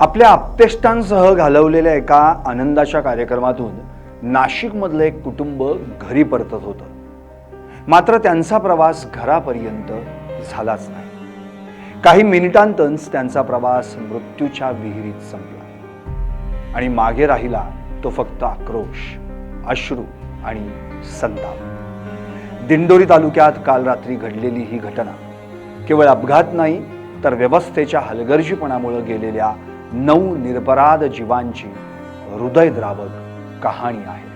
आपल्या आप्तेष्टांसह घालवलेल्या एका आनंदाच्या कार्यक्रमातून नाशिकमधलं एक कुटुंब घरी परतत होतं. मात्र त्यांचा प्रवास घरापर्यंत झालाच नाही. काही मिनिटांतच त्यांचा प्रवास मृत्यूच्या विहिरीत संपला आणि मागे राहिला तो फक्त आक्रोश, अश्रू आणि संताप. दिंडोरी तालुक्यात काल रात्री घडलेली ही घटना केवळ अपघात नाही तर व्यवस्थेच्या हलगर्जीपणामुळे गेलेल्या 9 निरपराध जीवांची हृदयद्रावक कहाणी आहे.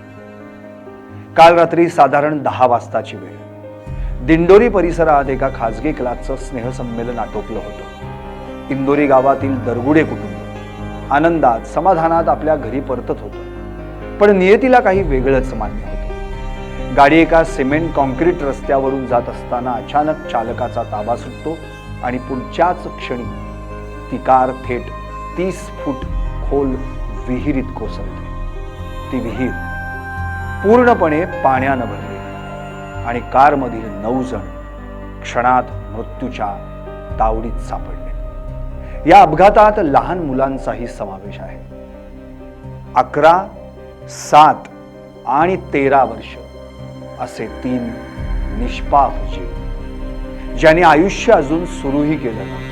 काल रात्री साधारण 10 वाजताची वेळ. दिंडोरी परिसरात एका खासगी क्लासचं स्नेहसंमेलन आटोपलं होतं. इंदोरी गावातील दरगुडे कुटुंब आनंदात समाधानात आपल्या घरी परतत होतं. पण नियतीला काही वेगळंच मान्य होतं. गाडी एका सिमेंट कॉन्क्रीट रस्त्यावरून जात असताना अचानक चालकाचा ताबा सुटतो आणि पुढच्याच क्षणी ती कार थेट 30 फूट खोल विहिरीत कोसळते. ती विहीर पूर्णपणे पाण्यानं भरली आणि कारमधील 9 जण क्षणात मृत्यूच्या तावडीत सापडले. या अपघातात लहान मुलांचाही समावेश आहे. 11, 7 आणि 13 वर्ष असे 3 निष्पाप जीव ज्यांनी आयुष्य अजून सुरूही केलं नव्हतं.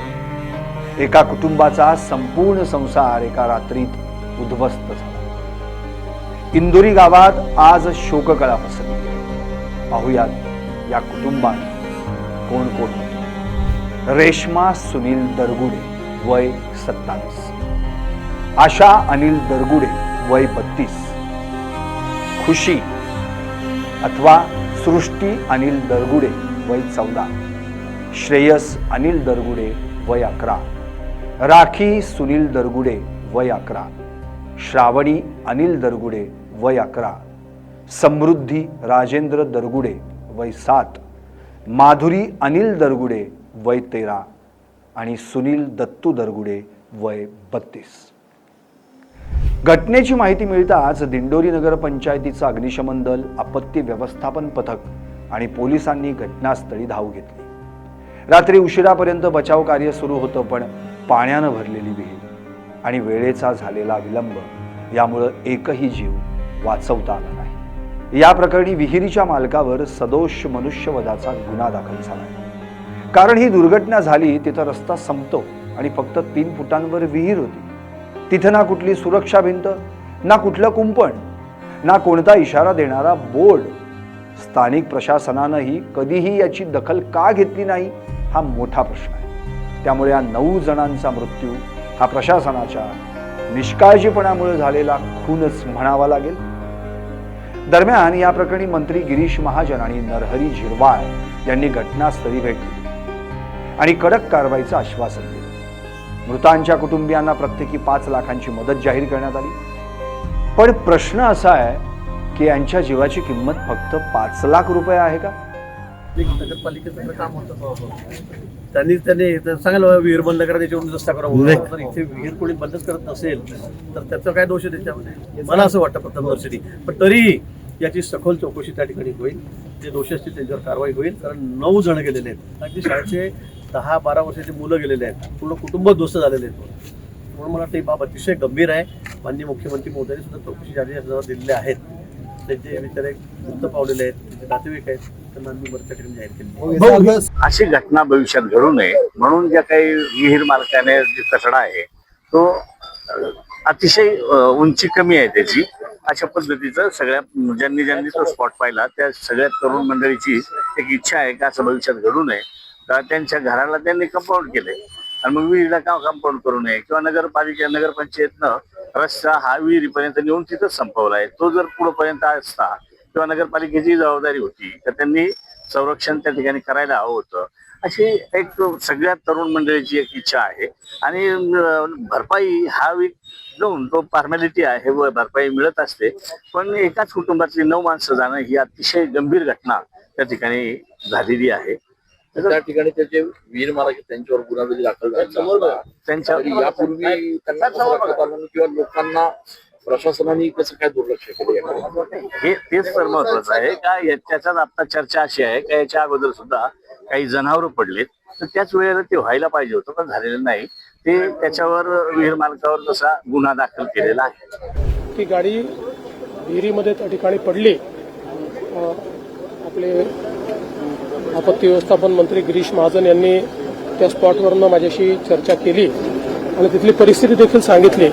एका कुटुंबाचा संपूर्ण संसार एका रात्रीत उद्ध्वस्त झाला. इंदोरी गावात आज शोककळा पसरली. पाहुयात या कुटुंबात कोण कोण होते. रेश्मा सुनील दरगुडे वय 27, आशा अनिल दरगुडे वय 32, खुशी अथवा सृष्टी अनिल दरगुडे वय 14, श्रेयस अनिल दरगुडे वय 11, राखी सुनील दरगुडे वय 11, श्रावणी अनिल दरगुडे वय 11, समृद्धी राजेंद्र दरगुडे वय 7, माधुरी अनिल दरगुडे वय 13 आणि सुनील दत्तू दरगुडे वय 32. घटनेची माहिती मिळताच दिंडोरी नगर पंचायतीचं अग्निशमन दल, आपत्ती व्यवस्थापन पथक आणि पोलिसांनी घटनास्थळी धाव घेतली. रात्री उशिरापर्यंत बचाव कार्य सुरू होतं, पण पाण्यानं भरलेली विहीर आणि वेळेचा झालेला विलंब यामुळे एकही जीव वाचवता आला नाही. या प्रकरणी विहिरीच्या मालकावर सदोष मनुष्यवधाचा गुन्हा दाखल झाला. कारण ही दुर्घटना झाली तिथं रस्ता संपतो आणि फक्त 3 फुटांवर विहीर होती. तिथं ना कुठली सुरक्षा भिंत, ना कुठलं कुंपण, ना कोणता इशारा देणारा बोर्ड. स्थानिक प्रशासनानंही कधीही याची दखल का घेतली नाही हा मोठा प्रश्न आहे. त्यामुळे या 9 जणांचा मृत्यू हा प्रशासनाच्या निष्काळजीपणामुळे झालेला खूनच म्हणावा लागेल. दरम्यान या प्रकरणी मंत्री गिरीश महाजन आणि नरहरी झिरवाळ यांनी घटनास्थळी भेट दिली आणि कडक कारवाईचं आश्वासन दिलं. मृतांच्या कुटुंबियांना प्रत्येकी 5 लाखांची मदत जाहीर करण्यात आली. पण प्रश्न असा आहे की यांच्या जीवाची किंमत फक्त 5 लाख रुपये आहे का? नगरपालिकेचं काम होतं. त्यांनी सांगायला विहीर बंद करा, त्याच्यावरून रस्ता करा. तर इथे विहीर कोणी बंदच करत नसेल तर त्याचा काय दोष आहे त्याच्यामध्ये, मला असं वाटतं प्रथमदर्शनी. पण तरी याची सखोल चौकशी त्या ठिकाणी होईल. जे दोषी असतील त्यांच्यावर कारवाई होईल. कारण 9 जण गेलेले आहेत. अगदी शाळेचे 10-12 वर्षाची मुलं गेलेले आहेत. पूर्ण कुटुंब दोस्त झालेले आहेत. म्हणून मला वाटतं ही बाब अतिशय गंभीर आहे. माननीय मुख्यमंत्री महोदयांनी सुद्धा चौकशी आदेश दिलेले आहेत. त्यांचे बिचारे मुक्त पावलेले आहेत, त्यांचे नातेवाईक आहेत, त्यांना आम्ही बऱ्याच ठिकाणी जाहीर केले. अशी घटना भविष्यात घडू नये म्हणून ज्या काही विहीर मालकाने जे कचरा आहे तो अतिशय उंची कमी आहे त्याची, अशा पद्धतीचं सगळ्या ज्यांनी तो स्पॉट पाहिला त्या सगळ्या तरुण मंडळीची एक इच्छा आहे की असं भविष्यात घडू नये. तर त्यांच्या घराला त्यांनी कंपाऊंड केले आणि मग विहिरीला का कंपाऊंड करू नये, किंवा नगरपंचायतनं रस्ता हा विहिरीपर्यंत नेऊन तिथंच संपवला आहे. तो जर पुढेपर्यंत असता किंवा नगरपालिकेची जबाबदारी होती तर त्यांनी संरक्षण त्या ठिकाणी करायला हवं होतं. अशी एक सगळ्या तरुण मंडळीची एक इच्छा आहे. आणि भरपाई हा जाऊन तो फॉर्मॅलिटी आहे, भरपाई मिळत असते. पण एकाच कुटुंबातली 9 माणसं जाणं ही अतिशय गंभीर घटना त्या ठिकाणी झालेली आहे. त्या ठिकाणी त्याचे वीर मालक त्यांच्यावर गुन्हा जरी दाखल झाला त्यांच्या यापूर्वी त्यांना किंवा लोकांना प्रशासनाने कसं काय दुर्लक्ष केलं, हे तेच तर महत्वाचं आहे. का त्याच्यात आता चर्चा अशी आहे का याच्या अगोदर सुद्धा काही जनावरं पडलेत तर त्याच वेळेला ते व्हायला पाहिजे होतं, पण झालेलं नाही. ते त्याच्यावर विहीर मालकावर तसा गुन्हा दाखल केलेला आहे. ती गाडी विहिरीमध्ये त्या ठिकाणी पडली. आपले आपत्ती व्यवस्थापन मंत्री गिरीश महाजन यांनी त्या स्पॉटवरनं माझ्याशी चर्चा केली आणि तिथली परिस्थिती देखील सांगितली.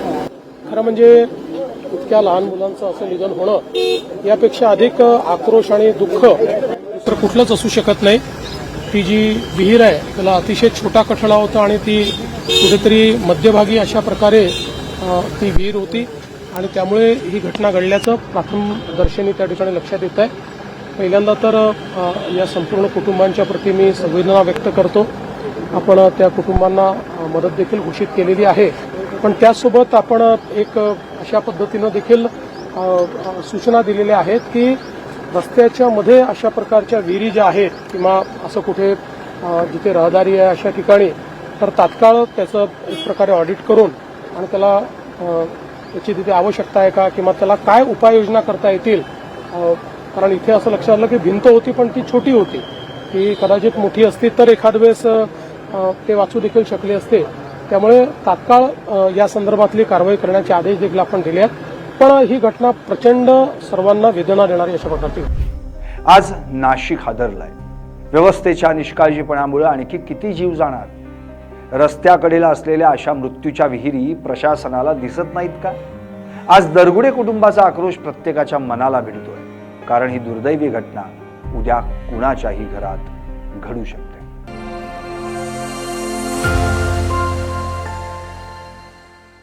खरं म्हणजे इतक्या लहान मुलांचं असं निधन होणं यापेक्षा अधिक आक्रोश आणि दुःख तर कुठलंच असू शकत नाही. ती जी विहीर आहे त्याला अतिशय छोटा कठडा होता आणि ती कुठेतरी मध्यभागी अशा प्रकारे ती विहीर होती आणि त्यामुळे ही घटना घडल्याचं प्रथमदर्शनी त्या ठिकाणी लक्षात येत आहे. पहिल्यांदा तर या संपूर्ण कुटुंबांच्या प्रती मी संवेदना व्यक्त करतो. आपण त्या कुटुंबांना मदत देखील घोषित केलेली आहे, पण त्यासोबत आपण एक अशा पद्धतीनं देखील सूचना दिलेल्या आहेत की रस्त्याच्या मध्ये अशा प्रकारच्या विहिरी ज्या आहेत किंवा असं कुठे जिथे रहदारी आहे अशा ठिकाणी तर तात्काळ त्याचं एक प्रकारे ऑडिट करून आणि त्याला त्याची तिथे आवश्यकता आहे का किंवा त्याला काय उपाययोजना करता येतील. कारण इथे असं लक्षात आलं की भिंत होती पण ती छोटी होती, ती कदाचित मोठी असती तर एखाद वेळेस ते वाचू देखील शकले असते. त्यामुळे तात्काळ या संदर्भातली कारवाई करण्याचे आदेश देखील आपण दिले आहेत. पण ही घटना प्रचंड सर्वांना वेदना देणारी अशा प्रकारची होती. आज नाशिक हादरलाय. व्यवस्थेच्या निष्काळजीपणामुळे आणखी किती जीव जाणार? रस्त्याकडेला असलेल्या अशा मृत्यूच्या विहिरी प्रशासनाला दिसत नाहीत का? आज दरगुडे कुटुंबाचा आक्रोश प्रत्येकाच्या मनाला भिडतोय, कारण ही दुर्दैवी घटना उद्या कुणाच्याही घरात घडू शकते.